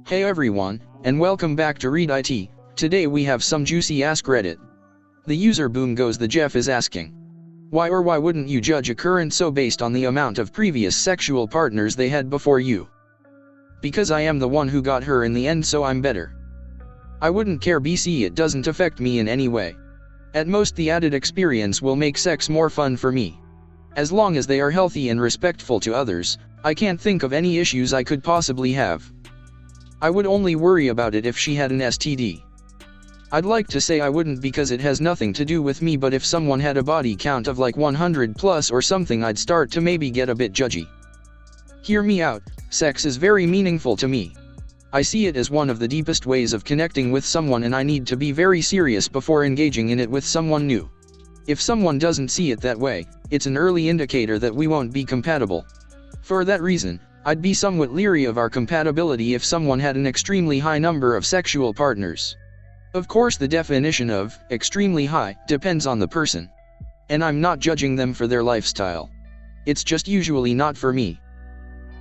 Hey everyone, and welcome back to ReadIT. Today we have some juicy AskReddit. The user boom goes the Jeff is asking. Why wouldn't you judge a current so based on the amount of previous sexual partners they had before you? Because I am the one who got her in the end, so I'm better. I wouldn't care BC, it doesn't affect me in any way. At most the added experience will make sex more fun for me. As long as they are healthy and respectful to others, I can't think of any issues I could possibly have. I would only worry about it if she had an STD. I'd like to say I wouldn't because it has nothing to do with me, but if someone had a body count of like 100 plus or something, I'd start to maybe get a bit judgy. Hear me out, sex is very meaningful to me. I see it as one of the deepest ways of connecting with someone, and I need to be very serious before engaging in it with someone new. If someone doesn't see it that way, it's an early indicator that we won't be compatible. For that reason, I'd be somewhat leery of our compatibility if someone had an extremely high number of sexual partners. Of course, the definition of extremely high depends on the person. And I'm not judging them for their lifestyle. It's just usually not for me.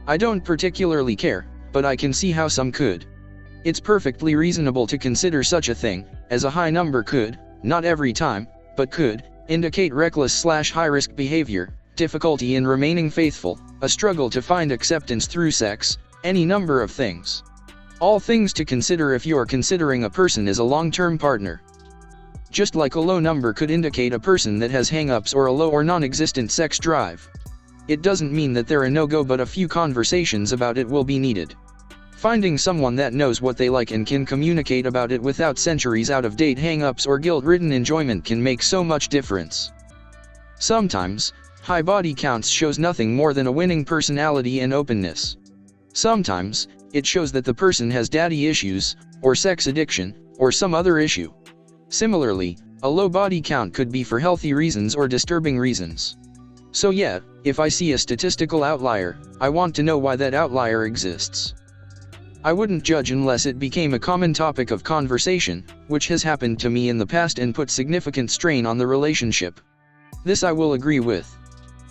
I don't particularly care, but I can see how some could. It's perfectly reasonable to consider such a thing, as a high number could, not every time, but could, indicate reckless/high-risk behavior, difficulty in remaining faithful, a struggle to find acceptance through sex, any number of things. All things to consider if you're considering a person as a long-term partner. Just like a low number could indicate a person that has hang-ups or a low or non-existent sex drive. It doesn't mean that they're a no-go, but a few conversations about it will be needed. Finding someone that knows what they like and can communicate about it without centuries out-of-date hang-ups or guilt-ridden enjoyment can make so much difference. Sometimes, high body counts shows nothing more than a winning personality and openness. Sometimes, it shows that the person has daddy issues, or sex addiction, or some other issue. Similarly, a low body count could be for healthy reasons or disturbing reasons. So yeah, if I see a statistical outlier, I want to know why that outlier exists. I wouldn't judge unless it became a common topic of conversation, which has happened to me in the past and put significant strain on the relationship. This I will agree with.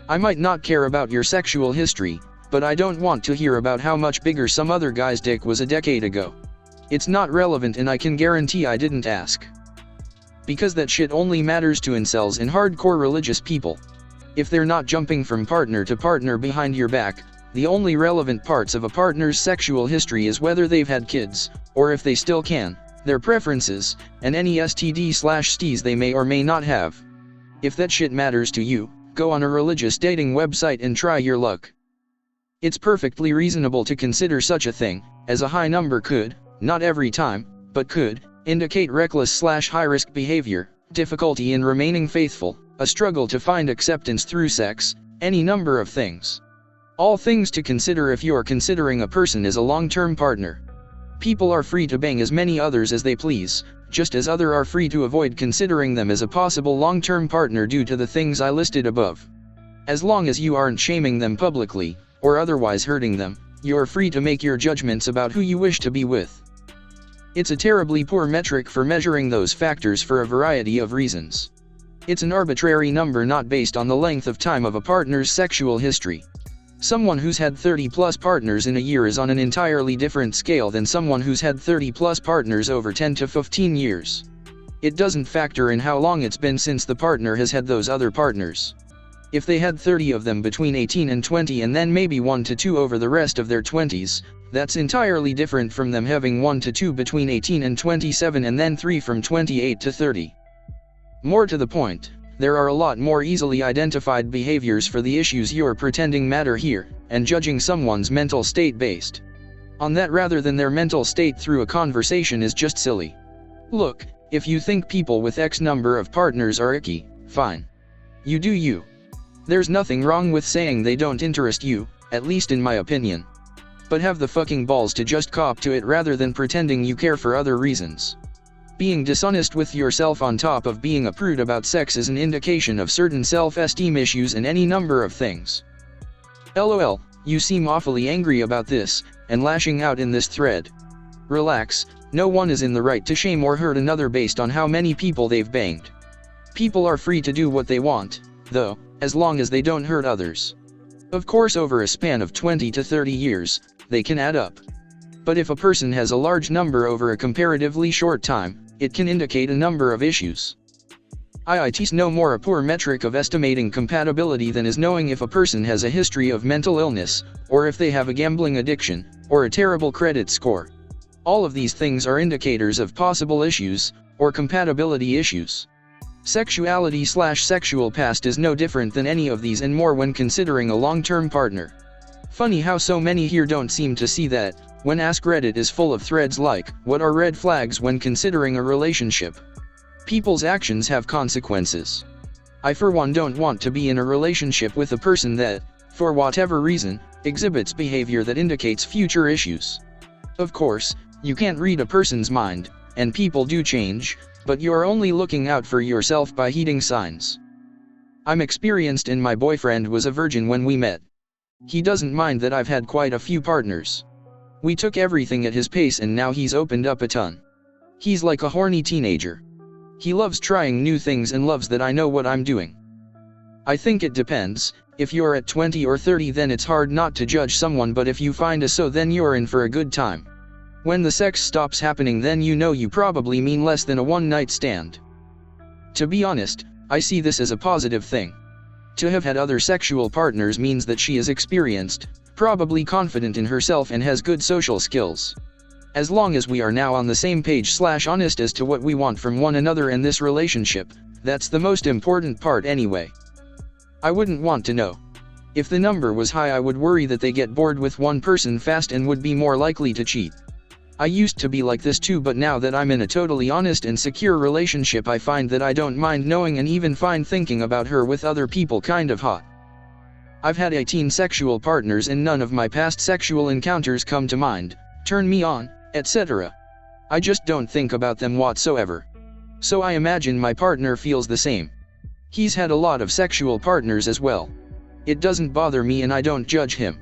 I might not care about your sexual history, but I don't want to hear about how much bigger some other guy's dick was a decade ago. It's not relevant, and I can guarantee I didn't ask. Because that shit only matters to incels and hardcore religious people. If they're not jumping from partner to partner behind your back, the only relevant parts of a partner's sexual history is whether they've had kids, or if they still can, their preferences, and any STD/STIs they may or may not have. If that shit matters to you, go on a religious dating website and try your luck. It's perfectly reasonable to consider such a thing, as a high number could, not every time, but could, indicate reckless/high-risk behavior, difficulty in remaining faithful, a struggle to find acceptance through sex, any number of things. All things to consider if you're considering a person as a long-term partner. People are free to bang as many others as they please, just as others are free to avoid considering them as a possible long-term partner due to the things I listed above. As long as you aren't shaming them publicly, or otherwise hurting them, you're free to make your judgments about who you wish to be with. It's a terribly poor metric for measuring those factors for a variety of reasons. It's an arbitrary number not based on the length of time of a partner's sexual history. Someone who's had 30 plus partners in a year is on an entirely different scale than someone who's had 30 plus partners over 10 to 15 years. It doesn't factor in how long it's been since the partner has had those other partners. If they had 30 of them between 18 and 20 and then maybe 1 to 2 over the rest of their 20s, that's entirely different from them having 1 to 2 between 18 and 27 and then 3 from 28 to 30. More to the point, there are a lot more easily identified behaviors for the issues you're pretending matter here, and judging someone's mental state based on that rather than their mental state through a conversation is just silly. Look, if you think people with X number of partners are icky, fine. You do you. There's nothing wrong with saying they don't interest you, at least in my opinion. But have the fucking balls to just cop to it rather than pretending you care for other reasons. Being dishonest with yourself on top of being a prude about sex is an indication of certain self-esteem issues and any number of things. LOL, you seem awfully angry about this, and lashing out in this thread. Relax, no one is in the right to shame or hurt another based on how many people they've banged. People are free to do what they want, though, as long as they don't hurt others. Of course, over a span of 20 to 30 years, they can add up. But if a person has a large number over a comparatively short time, it can indicate a number of issues. IITs know more a poor metric of estimating compatibility than is knowing if a person has a history of mental illness, or if they have a gambling addiction, or a terrible credit score. All of these things are indicators of possible issues, or compatibility issues. Sexuality/sexual past is no different than any of these and more when considering a long-term partner. Funny how so many here don't seem to see that, when AskReddit is full of threads like, what are red flags when considering a relationship? People's actions have consequences. I for one don't want to be in a relationship with a person that, for whatever reason, exhibits behavior that indicates future issues. Of course, you can't read a person's mind, and people do change, but you're only looking out for yourself by heeding signs. I'm experienced and my boyfriend was a virgin when we met. He doesn't mind that I've had quite a few partners. We took everything at his pace and now he's opened up a ton. He's like a horny teenager. He loves trying new things and loves that I know what I'm doing. I think it depends. If you're at 20 or 30 then it's hard not to judge someone, but if you find a so then you're in for a good time. When the sex stops happening then you know you probably mean less than a one-night stand. To be honest, I see this as a positive thing. To have had other sexual partners means that she is experienced, probably confident in herself and has good social skills. As long as we are now on the same page/honest as to what we want from one another in this relationship, that's the most important part anyway. I wouldn't want to know. If the number was high I would worry that they get bored with one person fast and would be more likely to cheat. I used to be like this too, but now that I'm in a totally honest and secure relationship I find that I don't mind knowing and even find thinking about her with other people kind of hot. I've had 18 sexual partners and none of my past sexual encounters come to mind, turn me on, etc. I just don't think about them whatsoever. So I imagine my partner feels the same. He's had a lot of sexual partners as well. It doesn't bother me and I don't judge him.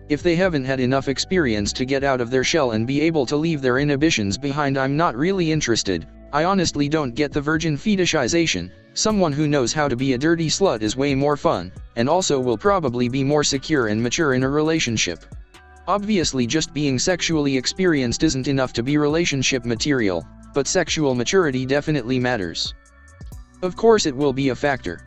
If they haven't had enough experience to get out of their shell and be able to leave their inhibitions behind, I'm not really interested. I honestly don't get the virgin fetishization. Someone who knows how to be a dirty slut is way more fun, and also will probably be more secure and mature in a relationship. Obviously just being sexually experienced isn't enough to be relationship material, but sexual maturity definitely matters. Of course it will be a factor.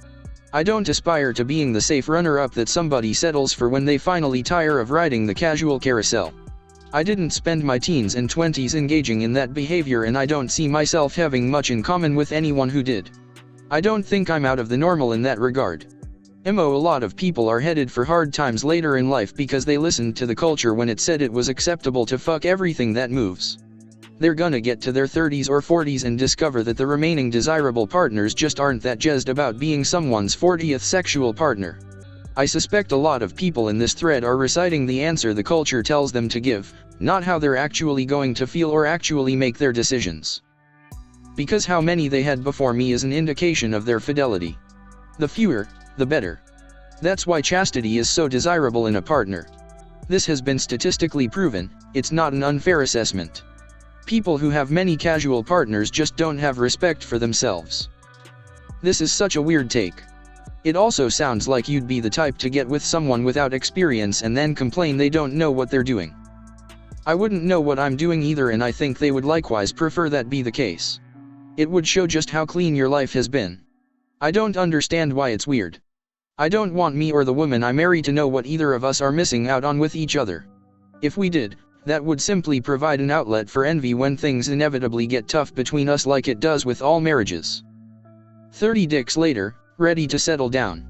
I don't aspire to being the safe runner-up that somebody settles for when they finally tire of riding the casual carousel. I didn't spend my teens and 20s engaging in that behavior and I don't see myself having much in common with anyone who did. I don't think I'm out of the normal in that regard. A lot of people are headed for hard times later in life because they listened to the culture when it said it was acceptable to fuck everything that moves. They're gonna get to their 30s or 40s and discover that the remaining desirable partners just aren't that jazzed about being someone's 40th sexual partner. I suspect a lot of people in this thread are reciting the answer the culture tells them to give, not how they're actually going to feel or actually make their decisions. Because how many they had before me is an indication of their fidelity. The fewer, the better. That's why chastity is so desirable in a partner. This has been statistically proven, it's not an unfair assessment. People who have many casual partners just don't have respect for themselves. This is such a weird take. It also sounds like you'd be the type to get with someone without experience and then complain they don't know what they're doing. I wouldn't know what I'm doing either, and I think they would likewise prefer that be the case. It would show just how clean your life has been. I don't understand why it's weird. I don't want me or the woman I marry to know what either of us are missing out on with each other. If we did, that would simply provide an outlet for envy when things inevitably get tough between us like it does with all marriages. 30 dicks later, ready to settle down.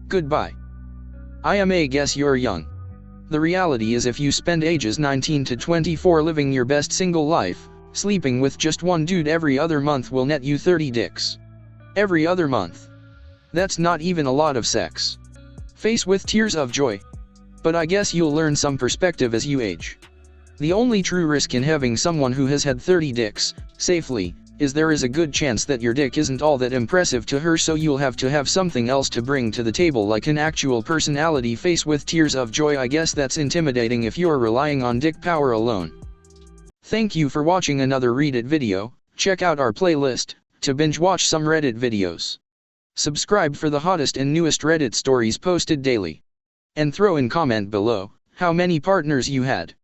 Goodbye. I guess you're young. The reality is if you spend ages 19 to 24 living your best single life, sleeping with just one dude every other month will net you 30 dicks. Every other month. That's not even a lot of sex. Face with tears of joy. But I guess you'll learn some perspective as you age. The only true risk in having someone who has had 30 dicks, safely, is there is a good chance that your dick isn't all that impressive to her, so you'll have to have something else to bring to the table like an actual personality. Face with tears of joy. I guess that's intimidating if you're relying on dick power alone. Thank you for watching another ReadIT video. Check out our playlist to binge watch some Reddit videos. Subscribe for the hottest and newest Reddit stories posted daily. And throw in comment below how many partners you had.